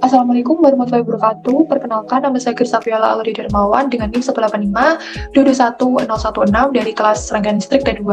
Assalamualaikum warahmatullahi wabarakatuh. Perkenalkan, nama saya Krisafiola Alodi Darmawan dengan NIM 185-221-016 dari kelas Rangkaian Listrik T2.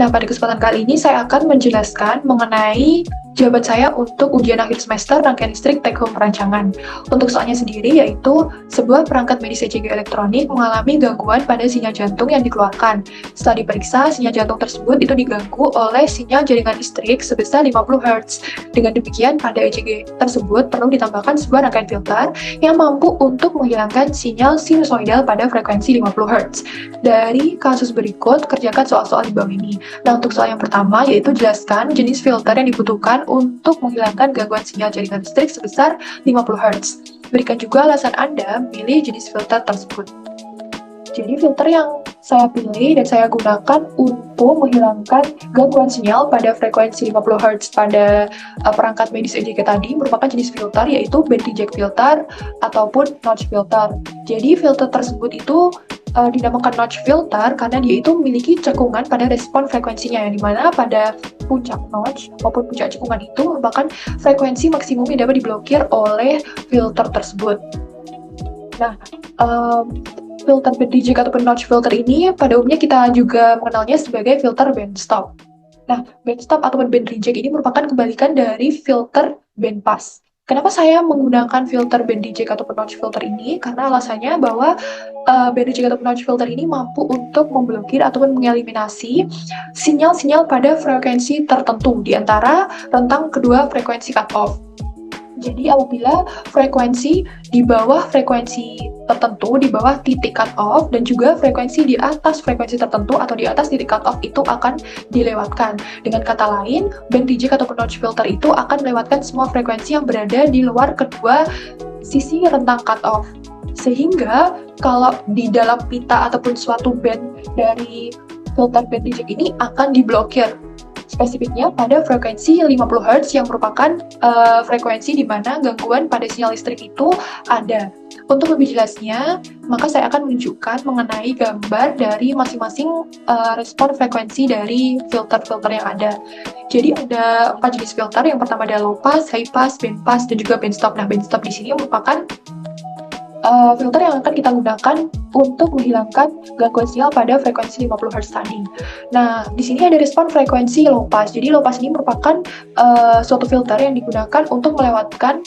Nah, pada kesempatan kali ini saya akan menjelaskan mengenai jawaban saya untuk ujian akhir semester Rangkaian Listrik Take Home Perancangan. Untuk soalnya sendiri yaitu sebuah perangkat medis ECG elektronik mengalami gangguan pada sinyal jantung yang dikeluarkan. Setelah diperiksa, sinyal jantung tersebut itu diganggu oleh sinyal jaringan listrik sebesar 50 Hz. Dengan demikian, pada ECG tersebut perlu ditambahkan sebuah rangkaian filter yang mampu untuk menghilangkan sinyal sinusoidal pada frekuensi 50 Hz. Dari kasus berikut, kerjakan soal-soal di bawah ini. Nah, untuk soal yang pertama, yaitu jelaskan jenis filter yang dibutuhkan untuk menghilangkan gangguan sinyal jaringan listrik sebesar 50 Hz. Berikan juga alasan Anda memilih jenis filter tersebut. Jadi filter yang saya pilih dan saya gunakan untuk menghilangkan gangguan sinyal pada frekuensi 50 Hz pada perangkat medis ECG tadi merupakan jenis filter yaitu band reject filter ataupun notch filter. Jadi filter tersebut itu dinamakan notch filter karena dia itu memiliki cekungan pada respon frekuensinya, yang dimana pada puncak notch maupun puncak cekungan itu merupakan frekuensi maksimum yang dapat diblokir oleh filter tersebut. Nah, filter band reject ataupun notch filter ini pada umumnya kita juga mengenalnya sebagai filter band stop. Nah, band stop ataupun band reject ini merupakan kebalikan dari filter band pass. Kenapa saya menggunakan filter band reject ataupun notch filter ini? Karena alasannya bahwa band reject ataupun notch filter ini mampu untuk memblokir ataupun mengeliminasi sinyal-sinyal pada frekuensi tertentu di antara rentang kedua frekuensi cut-off. Jadi apabila frekuensi di bawah frekuensi tertentu, di bawah titik cut-off, dan juga frekuensi di atas frekuensi tertentu atau di atas titik cut-off itu akan dilewatkan. Dengan kata lain, band reject ataupun notch filter itu akan melewatkan semua frekuensi yang berada di luar kedua sisi rentang cut-off. Sehingga kalau di dalam pita ataupun suatu band dari filter band reject ini akan diblokir. Spesifiknya pada frekuensi 50 Hz yang merupakan frekuensi di mana gangguan pada sinyal listrik itu ada. Untuk lebih jelasnya, maka saya akan menunjukkan mengenai gambar dari masing-masing respon frekuensi dari filter-filter yang ada. Jadi ada 4 jenis filter. Yang pertama ada low pass, high pass, band pass, dan juga band stop. Nah, band stop di sini merupakan filter yang akan kita gunakan untuk menghilangkan gangguan sinyal pada frekuensi 50 Hz tadi. Nah, di sini ada respon frekuensi low pass. Jadi low pass ini merupakan suatu filter yang digunakan untuk melewatkan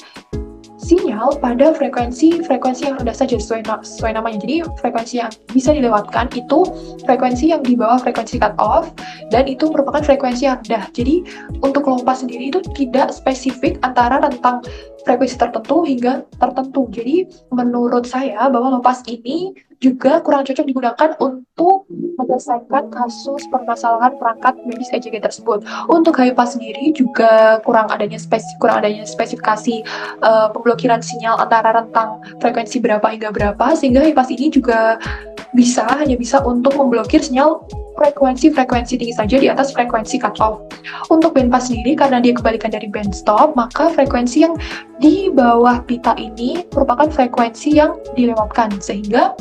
sinyal pada frekuensi yang rendah saja sesuai namanya. Jadi frekuensi yang bisa dilewatkan itu frekuensi yang di bawah frekuensi cut off, dan itu merupakan frekuensi yang rendah. Jadi untuk low pass sendiri itu tidak spesifik antara rentang frekuensi tertentu hingga tertentu. Jadi menurut saya bahwa low pass ini juga kurang cocok digunakan untuk menyelesaikan kasus permasalahan perangkat medis ECG tersebut. Untuk high pass sendiri juga kurang adanya spesifikasi pemblokiran sinyal antara rentang frekuensi berapa hingga berapa, sehingga high pass ini juga hanya bisa untuk memblokir sinyal frekuensi tinggi saja di atas frekuensi cut-off. Untuk band pass sendiri, karena dia kebalikan dari band stop, maka frekuensi yang di bawah pita ini merupakan frekuensi yang dilewatkan, sehingga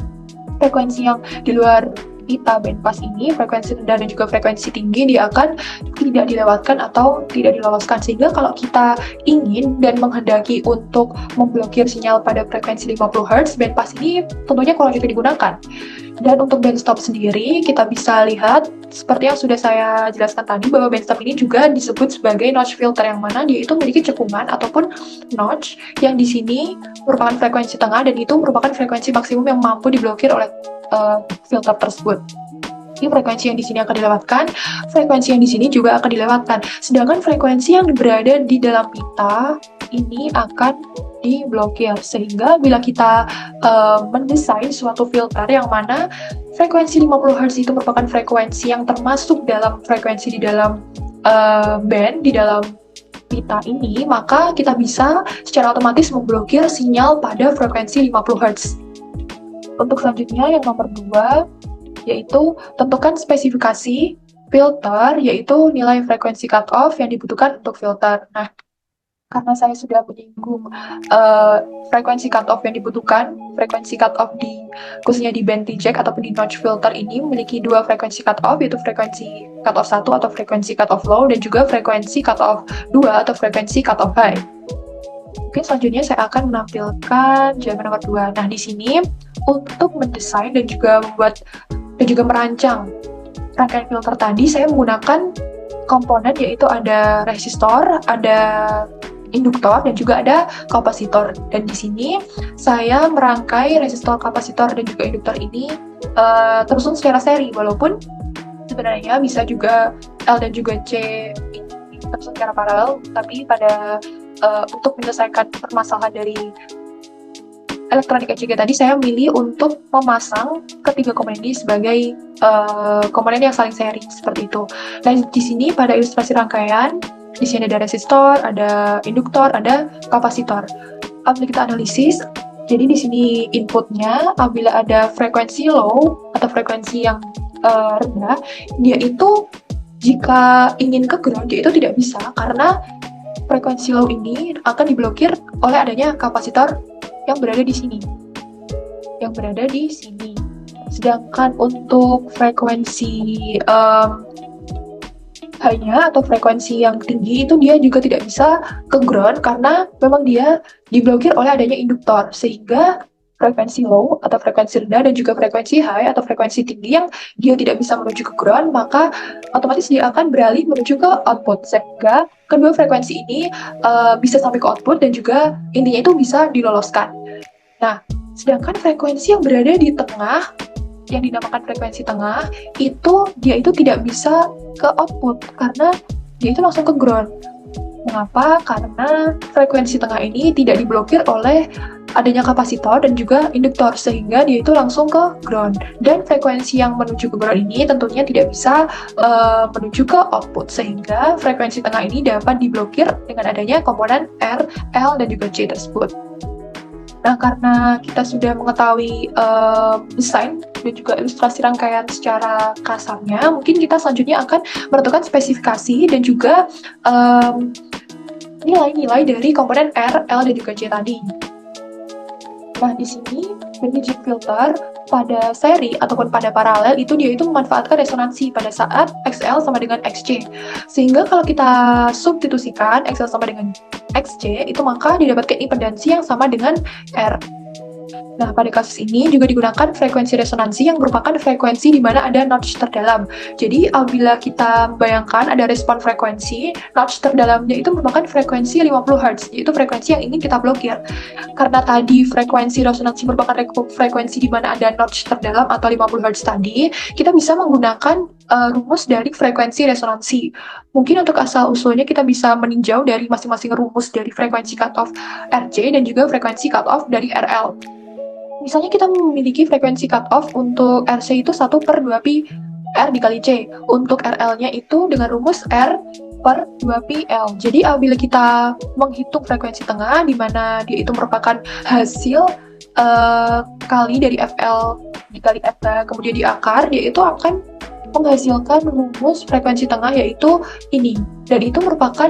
frekuensi yang di luar pita band pass ini, frekuensi rendah dan juga frekuensi tinggi, dia akan tidak dilewatkan atau tidak diloloskan. Sehingga kalau kita ingin dan menghendaki untuk memblokir sinyal pada frekuensi 50 Hz, band pass ini tentunya kurang cocok digunakan. Dan untuk band stop sendiri, kita bisa lihat seperti yang sudah saya jelaskan tadi, bahwa band stop ini juga disebut sebagai notch filter, yang mana dia itu memiliki cekungan ataupun notch yang di sini merupakan frekuensi tengah, dan itu merupakan frekuensi maksimum yang mampu diblokir oleh filter tersebut. Jadi frekuensi yang di sini akan dilewatkan, frekuensi yang di sini juga akan dilewatkan. Sedangkan frekuensi yang berada di dalam pita ini akan diblokir. Sehingga bila kita mendesain suatu filter yang mana frekuensi 50 Hz itu merupakan frekuensi yang termasuk dalam frekuensi di dalam band, di dalam pita ini, maka kita bisa secara otomatis memblokir sinyal pada frekuensi 50 Hz. Untuk selanjutnya yang nomor 2, yaitu tentukan spesifikasi filter, yaitu nilai frekuensi cut-off yang dibutuhkan untuk filter. Nah, karena saya sudah menyinggung frekuensi cut-off yang dibutuhkan, frekuensi cut-off khususnya di band reject ataupun di notch filter ini memiliki 2 frekuensi cut-off, yaitu frekuensi cut-off 1 atau frekuensi cut-off low, dan juga frekuensi cut-off 2 atau frekuensi cut-off high. Mungkin selanjutnya saya akan menampilkan jawaban nomor 2. Nah, di sini untuk mendesain dan juga membuat dan juga merancang rangkaian filter tadi, saya menggunakan komponen yaitu ada resistor, ada induktor, dan juga ada kapasitor. Dan di sini saya merangkai resistor, kapasitor, dan juga induktor ini tersusun secara seri, walaupun sebenarnya bisa juga L dan juga C ini tersusun secara paralel, tapi pada untuk menyelesaikan permasalahan dari elektronik ECG tadi, saya memilih untuk memasang ketiga komponen ini sebagai komponen yang saling seri seperti itu. Nah, di sini pada ilustrasi rangkaian, di sini ada resistor, ada induktor, ada kapasitor. Apabila kita analisis, jadi di sini inputnya apabila ada frekuensi low atau frekuensi yang rendah, dia itu jika ingin ke ground, dia itu tidak bisa karena frekuensi low ini akan diblokir oleh adanya kapasitor yang berada di sini. Sedangkan untuk frekuensi high-nya atau frekuensi yang tinggi itu dia juga tidak bisa ke ground karena memang dia diblokir oleh adanya induktor, sehingga frekuensi low atau frekuensi rendah dan juga frekuensi high atau frekuensi tinggi yang dia tidak bisa menuju ke ground, maka otomatis dia akan beralih menuju ke output, sehingga kedua frekuensi ini bisa sampai ke output dan juga intinya itu bisa diloloskan. Nah, sedangkan frekuensi yang berada di tengah, yang dinamakan frekuensi tengah, itu dia itu tidak bisa ke output karena dia itu langsung ke ground. Mengapa? Karena frekuensi tengah ini tidak diblokir oleh adanya kapasitor dan juga induktor, sehingga dia itu langsung ke ground. Dan frekuensi yang menuju ke ground ini tentunya tidak bisa menuju ke output, sehingga frekuensi tengah ini dapat diblokir dengan adanya komponen R, L, dan juga C tersebut. Nah, karena kita sudah mengetahui desain dan juga ilustrasi rangkaian secara kasarnya, mungkin kita selanjutnya akan menentukan spesifikasi dan juga nilai-nilai dari komponen R, L, dan juga C tadi. Nah, di sini band reject filter pada seri ataupun pada paralel itu dia itu memanfaatkan resonansi pada saat XL sama dengan XC. Sehingga kalau kita substitusikan XL sama dengan XC, itu maka didapatkan impedansi yang sama dengan R. Nah, pada kasus ini juga digunakan frekuensi resonansi yang merupakan frekuensi di mana ada notch terdalam. Jadi, apabila kita bayangkan ada respon frekuensi, notch terdalamnya itu merupakan frekuensi 50 Hz, yaitu frekuensi yang ingin kita blokir. Karena tadi frekuensi resonansi merupakan frekuensi di mana ada notch terdalam atau 50 Hz tadi, kita bisa menggunakan rumus dari frekuensi resonansi. Mungkin untuk asal-usulnya kita bisa meninjau dari masing-masing rumus dari frekuensi cutoff RC dan juga frekuensi cutoff dari RL. Misalnya kita memiliki frekuensi cutoff untuk RC itu 1/2pi R dikali C. Untuk RL-nya itu dengan rumus R/2pi L. Jadi apabila kita menghitung frekuensi tengah, di mana dia itu merupakan hasil kali dari FL dikali F kemudian di akar, dia itu akan menghasilkan rumus frekuensi tengah yaitu ini. Dan itu merupakan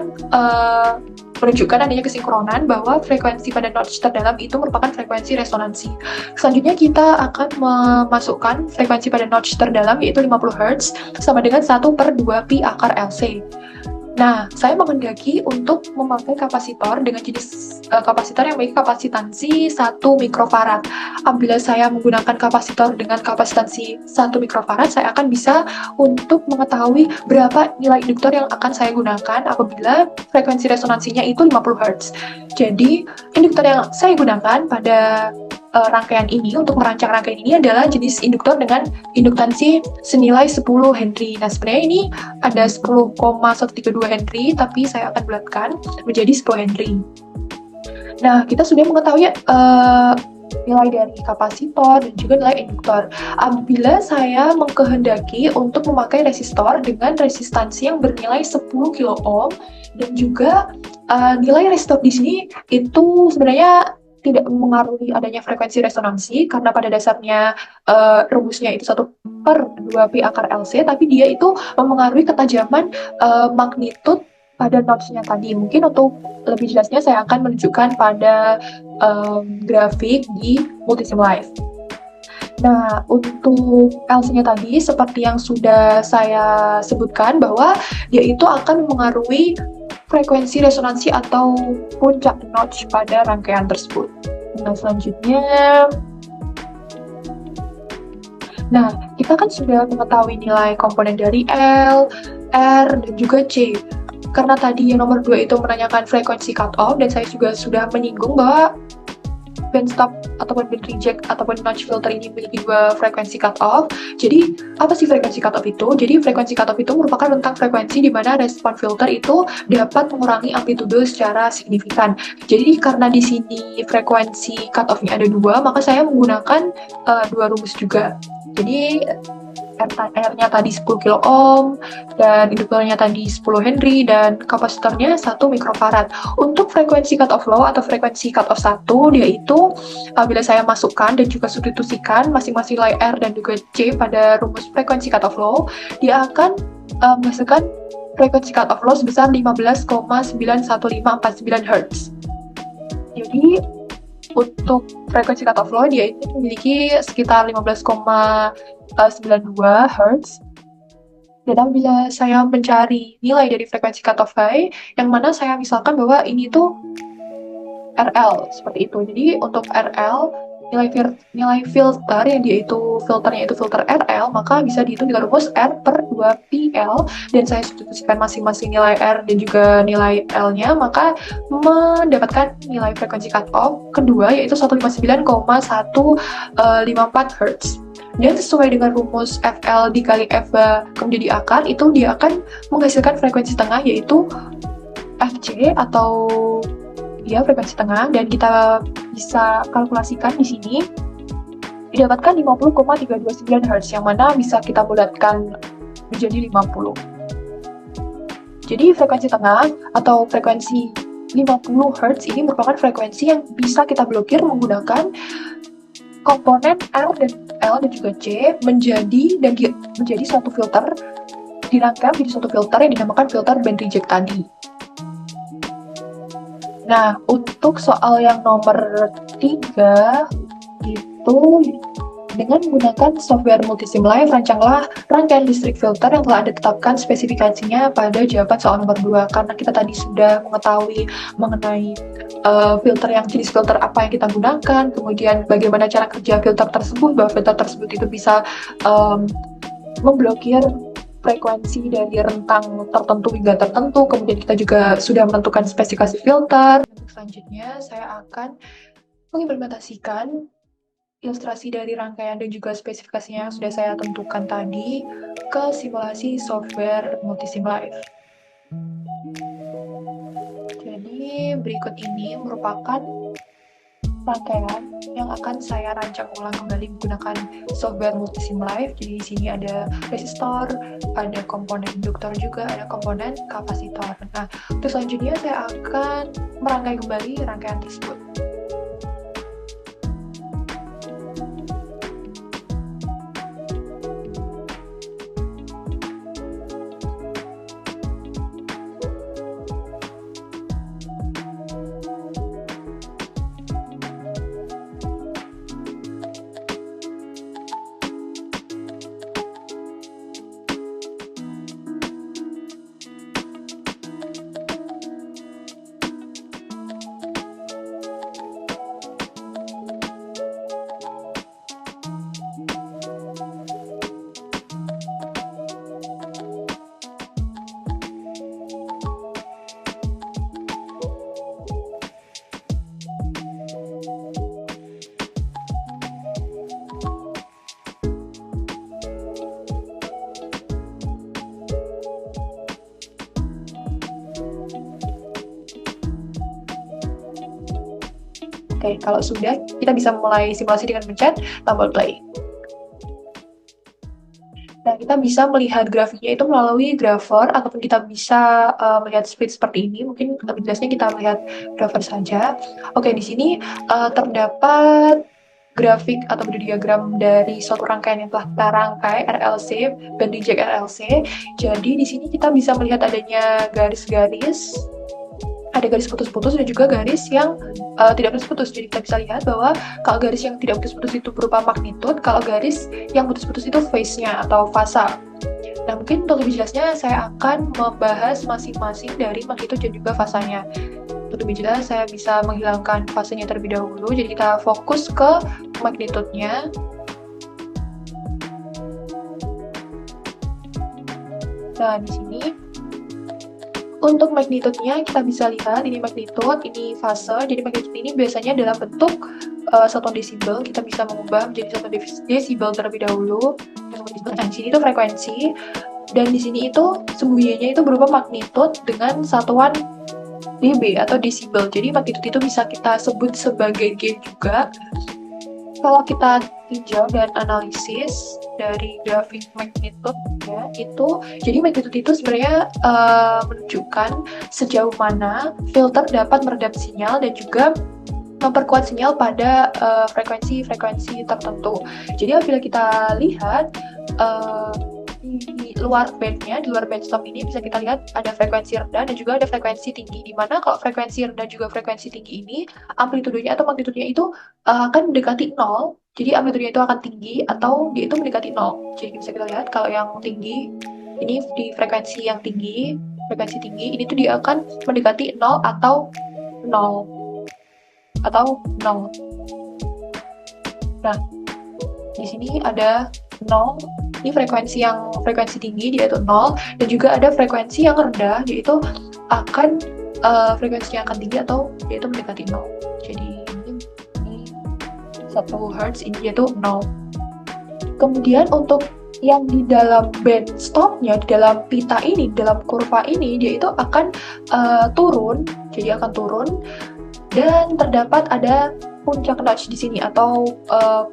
menunjukkan adanya kesinkronan bahwa frekuensi pada notch terdalam itu merupakan frekuensi resonansi. Selanjutnya kita akan memasukkan frekuensi pada notch terdalam yaitu 50 Hz sama dengan 1/2pi akar LC. Nah, saya menghendaki untuk memakai kapasitor dengan jenis kapasitor yang memiliki kapasitansi 1 mikrofarad. Apabila saya menggunakan kapasitor dengan kapasitansi 1 mikrofarad, saya akan bisa untuk mengetahui berapa nilai induktor yang akan saya gunakan apabila frekuensi resonansinya itu 50 Hz. Jadi, induktor yang saya gunakan pada rangkaian ini, untuk merancang rangkaian ini adalah jenis induktor dengan induktansi senilai 10 Henry. Nah, sebenarnya ini ada 10,132 Henry, tapi saya akan bulatkan menjadi 10 Henry. Nah, kita sudah mengetahui nilai dari kapasitor dan juga nilai induktor. Apabila saya mengkehendaki untuk memakai resistor dengan resistansi yang bernilai 10 kilo ohm dan juga nilai resistor di sini itu sebenarnya tidak mengaruhi adanya frekuensi resonansi karena pada dasarnya rumusnya itu 1/2pi akar LC, tapi dia itu mempengaruhi ketajaman magnitud pada notch-nya tadi. Mungkin untuk lebih jelasnya saya akan menunjukkan pada grafik di Multisim Live. Nah, untuk LC-nya tadi seperti yang sudah saya sebutkan bahwa dia itu akan mempengaruhi frekuensi resonansi atau puncak notch pada rangkaian tersebut. Nah, selanjutnya, kita kan sudah mengetahui nilai komponen dari L, R, dan juga C. Karena tadi yang nomor 2 itu menanyakan frekuensi cutoff, dan saya juga sudah menyinggung bahwa bandstop ataupun band reject ataupun notch filter ini memiliki 2 frekuensi cutoff. Jadi, apa sih frekuensi cutoff itu? Jadi, frekuensi cutoff itu merupakan rentang frekuensi di mana respon filter itu dapat mengurangi amplitude secara signifikan. Jadi, karena di sini frekuensi cutoff-nya ada 2, maka saya menggunakan 2 rumus juga. Jadi, R-nya tadi 10 kilo ohm, dan induktornya tadi 10 Henry, dan kapasitornya 1 mikrofarad. Untuk frekuensi cutoff low atau frekuensi cutoff 1, dia itu bila saya masukkan dan juga substitusikan masing-masing nilai R dan juga C pada rumus frekuensi cutoff low, dia akan menghasilkan frekuensi cutoff low sebesar 15,91549 Hz. Jadi, untuk frekuensi cutoff low, dia itu memiliki sekitar 15,92 Hz. Dan bila saya mencari nilai dari frekuensi cutoff high, yang mana saya misalkan bahwa ini tuh RL, seperti itu. Jadi untuk RL, nilai filter yang dia itu filternya itu filter RL, maka bisa dihitung dengan rumus R per 2PL, dan saya substitusikan masing-masing nilai R dan juga nilai L-nya, maka mendapatkan nilai frekuensi cutoff kedua yaitu 159,154 Hz. Dan sesuai dengan rumus FL dikali F kemudian diakar, itu dia akan menghasilkan frekuensi tengah yaitu FC atau frekuensi tengah, dan kita bisa kalkulasikan di sini didapatkan 50,329 Hz, yang mana bisa kita bulatkan menjadi 50. Jadi frekuensi tengah atau frekuensi 50 Hz ini merupakan frekuensi yang bisa kita blokir menggunakan komponen R dan L dan juga C menjadi suatu filter, dirangkai menjadi suatu filter yang dinamakan filter band reject tadi. Nah, untuk soal yang nomor 3 itu dengan menggunakan software Multisim Live, rancanglah rangkaian listrik filter yang telah Anda tetapkan spesifikasinya pada jawaban soal nomor 2. Karena kita tadi sudah mengetahui mengenai filter jenis filter apa yang kita gunakan, kemudian bagaimana cara kerja filter tersebut, bahwa filter tersebut itu bisa memblokir frekuensi dari rentang tertentu hingga tertentu. Kemudian kita juga sudah menentukan spesifikasi filter. Selanjutnya saya akan mengimplementasikan ilustrasi dari rangkaian dan juga spesifikasinya yang sudah saya tentukan tadi ke simulasi software Multisim Live. Jadi berikut ini merupakan rangkaian yang akan saya rancang ulang kembali menggunakan software Multisim Live. Jadi di sini ada resistor, ada komponen induktor juga, ada komponen kapasitor. Nah, untuk selanjutnya saya akan merangkai kembali rangkaian tersebut. Oke, kalau sudah, kita bisa mulai simulasi dengan mencet tombol play. Nah, kita bisa melihat grafiknya itu melalui grapher, ataupun kita bisa melihat split seperti ini. Mungkin lebih jelasnya kita melihat grapher saja. Oke, di sini terdapat grafik atau diagram dari suatu rangkaian yang telah kita rangkai, RLC, band reject RLC. Jadi, di sini kita bisa melihat adanya garis-garis, ada garis putus-putus dan juga garis yang tidak putus-putus. Jadi kita bisa lihat bahwa kalau garis yang tidak putus-putus itu berupa magnitud, kalau garis yang putus-putus itu phase-nya atau fasa. Nah, mungkin untuk lebih jelasnya saya akan membahas masing-masing dari magnitude dan juga fasanya. Untuk lebih jelas, saya bisa menghilangkan fasenya terlebih dahulu. Jadi kita fokus ke magnitude-nya. Nah, di sini untuk magnitude-nya kita bisa lihat ini magnitude, ini fase. Jadi magnitude ini biasanya dalam bentuk satuan desibel. Kita bisa mengubah menjadi satuan desibel terlebih dahulu. Nah, di sini itu frekuensi. Dan di sini itu sembunyinya itu berupa magnitude dengan satuan dB atau desibel. Jadi magnitude itu bisa kita sebut sebagai gain juga. Kalau kita tinjau dan analisis dari grafik magnitude-nya itu, jadi magnitude itu sebenarnya menunjukkan sejauh mana filter dapat meredam sinyal dan juga memperkuat sinyal pada frekuensi-frekuensi tertentu. Jadi apabila kita lihat di luar bandnya, di luar band stop ini bisa kita lihat ada frekuensi rendah dan juga ada frekuensi tinggi, di mana kalau frekuensi rendah juga frekuensi tinggi ini amplitudenya atau magnitudenya itu akan mendekati 0. Jadi amplitudenya itu akan tinggi atau dia itu mendekati 0. Jadi bisa kita lihat kalau yang tinggi ini di frekuensi yang tinggi, frekuensi tinggi ini tuh dia akan mendekati 0 atau 0 atau 0. Nah, di sini ada 0. Ini frekuensi tinggi dia itu 0, dan juga ada frekuensi yang rendah yaitu akan frekuensi yang akan tinggi atau yaitu mendekati 0. Jadi ini 1 Hz ini yaitu 0. Kemudian untuk yang di dalam band stopnya, di dalam pita ini, di dalam kurva ini, dia itu akan turun, jadi akan turun, dan terdapat ada puncak notch di sini atau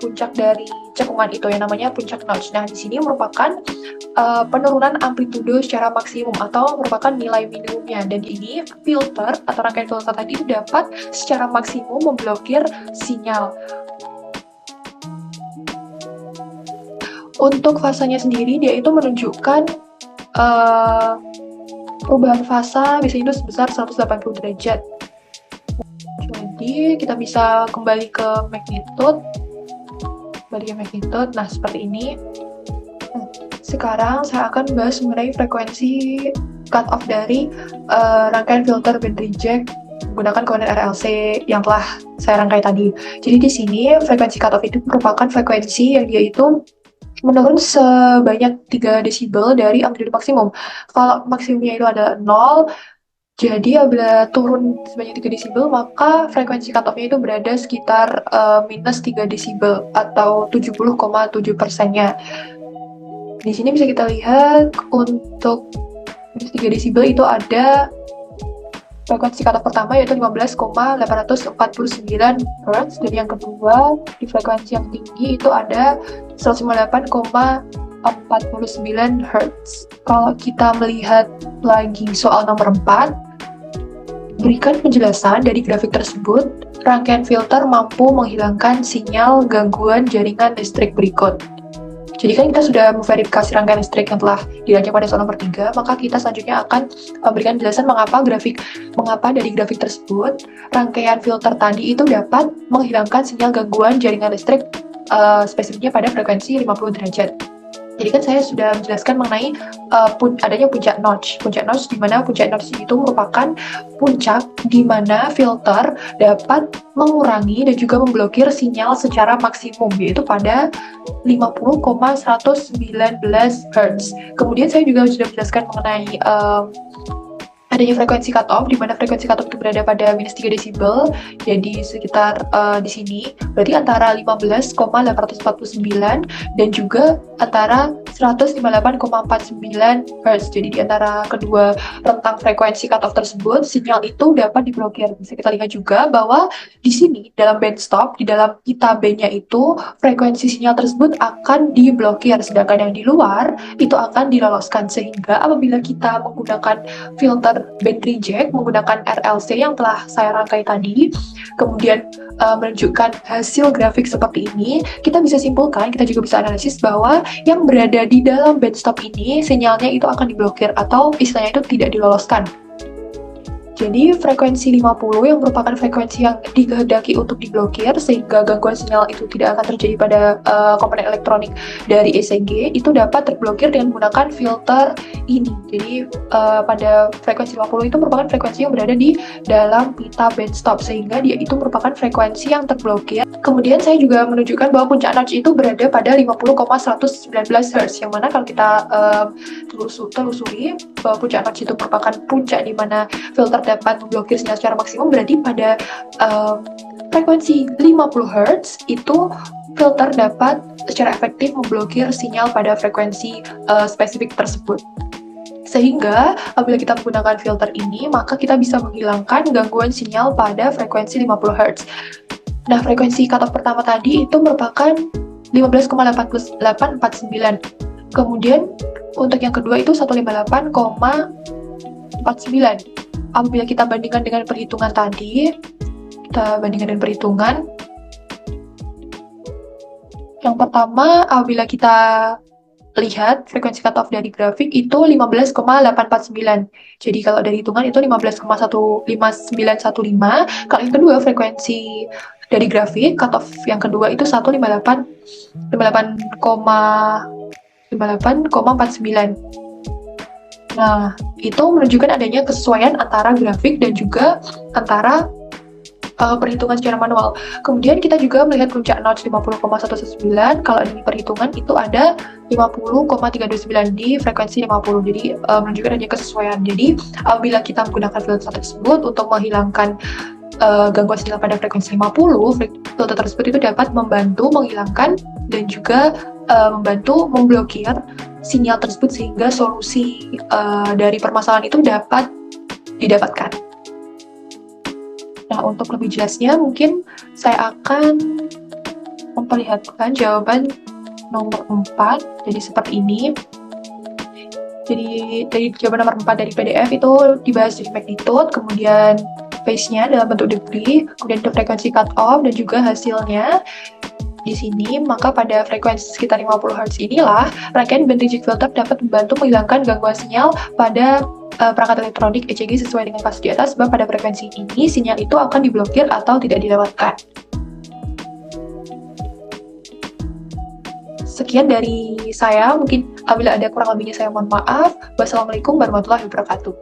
puncak dari cekungan itu yang namanya puncak notch. Nah, di sini merupakan penurunan amplitudo secara maksimum atau merupakan nilai minimumnya, dan ini filter atau rangkaian filter tadi dapat secara maksimum memblokir sinyal. Untuk fasanya sendiri dia itu menunjukkan perubahan fasa biasanya itu sebesar 180 derajat. Jadi kita bisa kembali ke magnitude. Nah, seperti ini. Sekarang saya akan bahas mengenai frekuensi cutoff dari rangkaian filter band reject menggunakan komponen RLC yang telah saya rangkai tadi. Jadi di sini frekuensi cutoff itu merupakan frekuensi yang dia itu menurun sebanyak 3 desibel dari amplitude maksimum. Kalau maksimumnya itu adalah 0, jadi apabila turun sebanyak 3 desibel, maka frekuensi cutoff-nya itu berada sekitar minus 3 desibel atau 70,7%-nya. Di sini bisa kita lihat untuk minus 3 desibel itu ada frekuensi cutoff pertama yaitu 15,849 Hz, dan yang kedua di frekuensi yang tinggi itu ada 158,49 Hz. Kalau kita melihat lagi soal nomor 4, berikan penjelasan dari grafik tersebut, rangkaian filter mampu menghilangkan sinyal gangguan jaringan listrik berikut. Jadi kan kita sudah memverifikasi rangkaian listrik yang telah dirancang pada soal nomor 3, maka kita selanjutnya akan memberikan penjelasan mengapa dari grafik tersebut rangkaian filter tadi itu dapat menghilangkan sinyal gangguan jaringan listrik spesifiknya pada frekuensi 50 derajat. Jadi kan saya sudah menjelaskan mengenai adanya puncak notch. Puncak notch di mana puncak notch itu merupakan puncak di mana filter dapat mengurangi dan juga memblokir sinyal secara maksimum, yaitu pada 50,119 Hz. Kemudian saya juga sudah menjelaskan mengenai adanya frekuensi cutoff, di mana frekuensi cutoff itu berada pada minus 3 desibel, jadi sekitar di sini, berarti antara 15,849 dan juga antara 158,49 Hz. Jadi di antara kedua rentang frekuensi cutoff tersebut, sinyal itu dapat diblokir. Bisa kita lihat juga bahwa di sini, dalam band stop, di dalam pita bandnya itu, frekuensi sinyal tersebut akan diblokir, sedangkan yang di luar itu akan diloloskan, sehingga apabila kita menggunakan filter band reject menggunakan RLC yang telah saya rangkai tadi, kemudian menunjukkan hasil grafik seperti ini, kita bisa simpulkan, kita juga bisa analisis bahwa yang berada di dalam band stop ini sinyalnya itu akan diblokir atau istilahnya itu tidak diloloskan. Jadi frekuensi 50 yang merupakan frekuensi yang dikehendaki untuk diblokir sehingga gangguan sinyal itu tidak akan terjadi pada komponen elektronik dari ECG itu dapat terblokir dengan menggunakan filter ini. Jadi pada frekuensi 50 itu merupakan frekuensi yang berada di dalam pita bandstop sehingga dia itu merupakan frekuensi yang terblokir. Kemudian saya juga menunjukkan bahwa puncak notch itu berada pada 50,119 Hz yang mana kalau kita telusuri bahwa puncak notch itu merupakan puncak di mana filter dapat memblokir sinyal secara maksimum, berarti pada frekuensi 50 Hz itu filter dapat secara efektif memblokir sinyal pada frekuensi spesifik tersebut. Sehingga apabila kita menggunakan filter ini, maka kita bisa menghilangkan gangguan sinyal pada frekuensi 50 Hz. Nah, frekuensi cutoff pertama tadi itu merupakan 15,849. Kemudian untuk yang kedua itu 158,49. Apabila kita bandingkan dengan perhitungan tadi, yang pertama apabila kita lihat frekuensi cutoff dari grafik itu 15,849. Jadi kalau dari hitungan itu 15,5915. Kalau yang kedua frekuensi dari grafik cutoff yang kedua itu 158,49. Nah, itu menunjukkan adanya kesesuaian antara grafik dan juga antara perhitungan secara manual. Kemudian kita juga melihat puncak notch 50,119. Kalau di perhitungan itu ada 50,329 di frekuensi 50. Jadi menunjukkan adanya kesesuaian. Jadi apabila kita menggunakan filter tersebut untuk menghilangkan gangguan sinyal pada frekuensi 50, filter tersebut itu dapat membantu menghilangkan dan juga membantu memblokir sinyal tersebut sehingga solusi dari permasalahan itu dapat didapatkan. Nah, untuk lebih jelasnya mungkin saya akan memperlihatkan jawaban nomor 4. Jadi seperti ini. Jadi dari jawaban nomor 4 dari PDF itu dibahas dari magnitude, kemudian phase-nya dalam bentuk degree, kemudian frekuensi cut off dan juga hasilnya di sini. Maka pada frekuensi sekitar 50 Hz inilah rangkaian band reject filter dapat membantu menghilangkan gangguan sinyal pada perangkat elektronik ECG sesuai dengan kasus di atas, sebab pada frekuensi ini sinyal itu akan diblokir atau tidak dilewatkan. Sekian dari saya, mungkin apabila ada kurang lebihnya saya mohon maaf. Wassalamualaikum warahmatullahi wabarakatuh.